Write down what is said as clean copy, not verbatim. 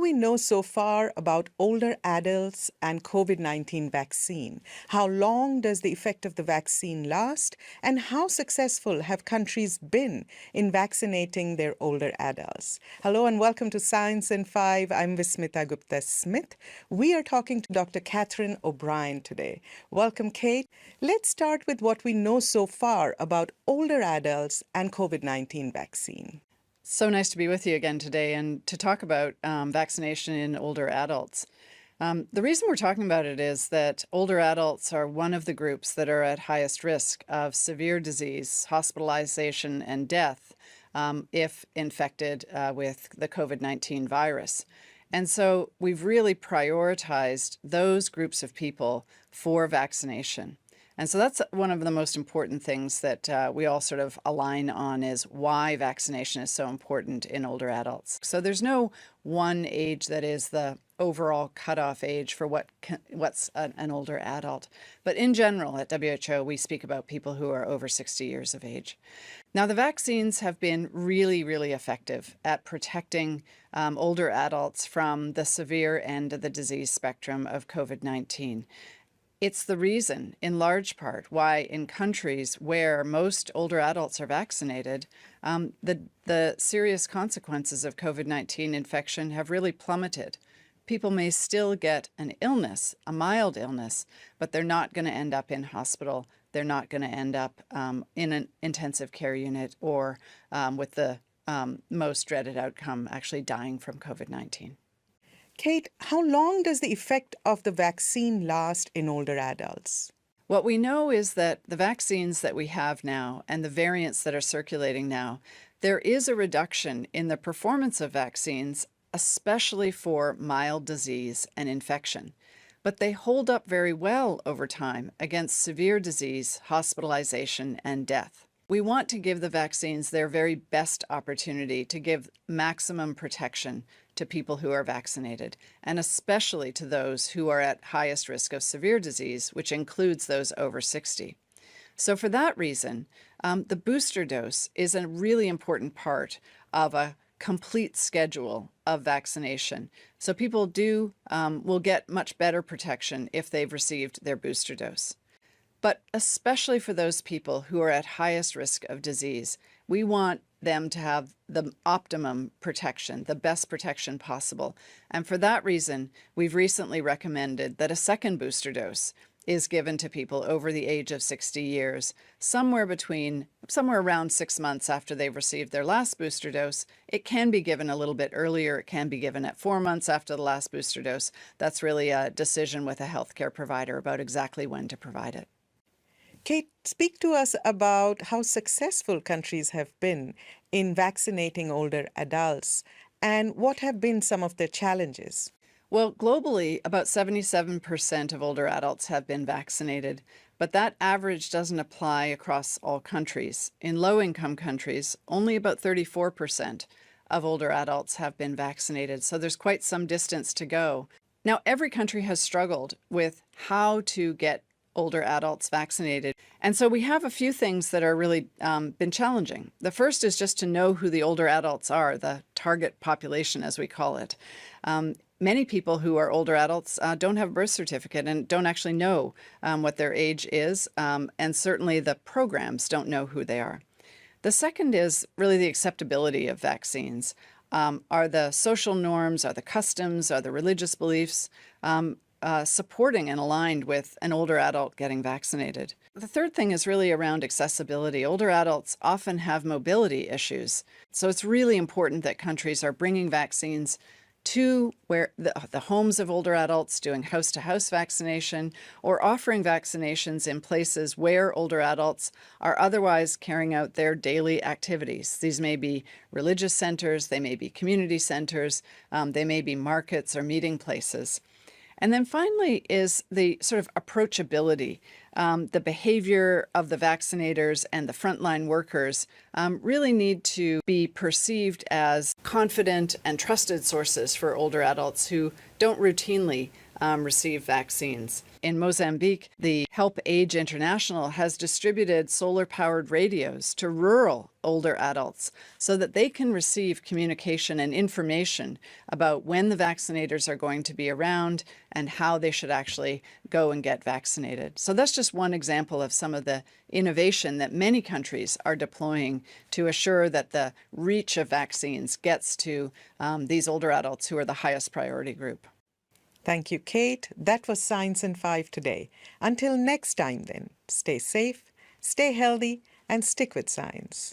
we know so far about older adults and COVID-19 vaccine? How long does the effect of the vaccine last? And how successful have countries been in vaccinating their older adults? Hello and welcome to Science in 5. I'm Vismita Gupta-Smith. We are talking to Dr. Katherine O'Brien today. Welcome, Kate. Let's start with what we know so far about older adults and COVID-19 vaccine. So nice to be with you again today and to talk about vaccination in older adults. The reason we're talking about it is that older adults are one of the groups that are at highest risk of severe disease, hospitalization, and death if infected with the COVID-19 virus. And so we've really prioritized those groups of people for vaccination. And so that's one of the most important things that we all sort of align on, is why vaccination is so important in older adults. So there's no one age that is the overall cutoff age for what's an older adult. But in general, at WHO, we speak about people who are over 60 years of age. Now, the vaccines have been really, really effective at protecting older adults from the severe end of the disease spectrum of COVID-19. It's the reason, in large part, why in countries where most older adults are vaccinated, the serious consequences of COVID-19 infection have really plummeted. People may still get an illness, a mild illness, but they're not going to end up in hospital. They're not going to end up in an intensive care unit or with the most dreaded outcome, actually dying from COVID-19. Kate, how long does the effect of the vaccine last in older adults? What we know is that the vaccines that we have now and the variants that are circulating now, there is a reduction in the performance of vaccines, especially for mild disease and infection. But they hold up very well over time against severe disease, hospitalization, and death. We want to give the vaccines their very best opportunity to give maximum protection to people who are vaccinated, and especially to those who are at highest risk of severe disease, which includes those over 60. So for that reason, the booster dose is a really important part of a complete schedule of vaccination. So people will get much better protection if they've received their booster dose. But especially for those people who are at highest risk of disease, we want them to have the optimum protection, the best protection possible. And for that reason, we've recently recommended that a second booster dose is given to people over the age of 60 years, somewhere around 6 months after they've received their last booster dose. It can be given a little bit earlier. It can be given at 4 months after the last booster dose. That's really a decision with a healthcare provider about exactly when to provide it. Kate, speak to us about how successful countries have been in vaccinating older adults and what have been some of the challenges. Well, globally, about 77% of older adults have been vaccinated, but that average doesn't apply across all countries. In low-income countries, only about 34% of older adults have been vaccinated, so there's quite some distance to go. Now, every country has struggled with how to get older adults vaccinated. And so we have a few things that are really been challenging. The first is just to know who the older adults are, the target population, as we call it. Many people who are older adults don't have a birth certificate and don't actually know what their age is, and certainly the programs don't know who they are. The second is really the acceptability of vaccines. Are the social norms, are the customs, are the religious beliefs supporting and aligned with an older adult getting vaccinated? The third thing is really around accessibility. Older adults often have mobility issues, so it's really important that countries are bringing vaccines to where the homes of older adults, doing house-to-house vaccination, or offering vaccinations in places where older adults are otherwise carrying out their daily activities. These may be religious centers, they may be community centers, they may be markets or meeting places. And then finally is the sort of approachability. The behavior of the vaccinators and the frontline workers really need to be perceived as confident and trusted sources for older adults who don't routinely receive vaccines. In Mozambique, the Help Age International has distributed solar-powered radios to rural older adults so that they can receive communication and information about when the vaccinators are going to be around and how they should actually go and get vaccinated. So that's just one example of some of the innovation that many countries are deploying to assure that the reach of vaccines gets to these older adults who are the highest priority group. Thank you, Kate. That was Science in 5 today. Until next time then, stay safe, stay healthy, and stick with science.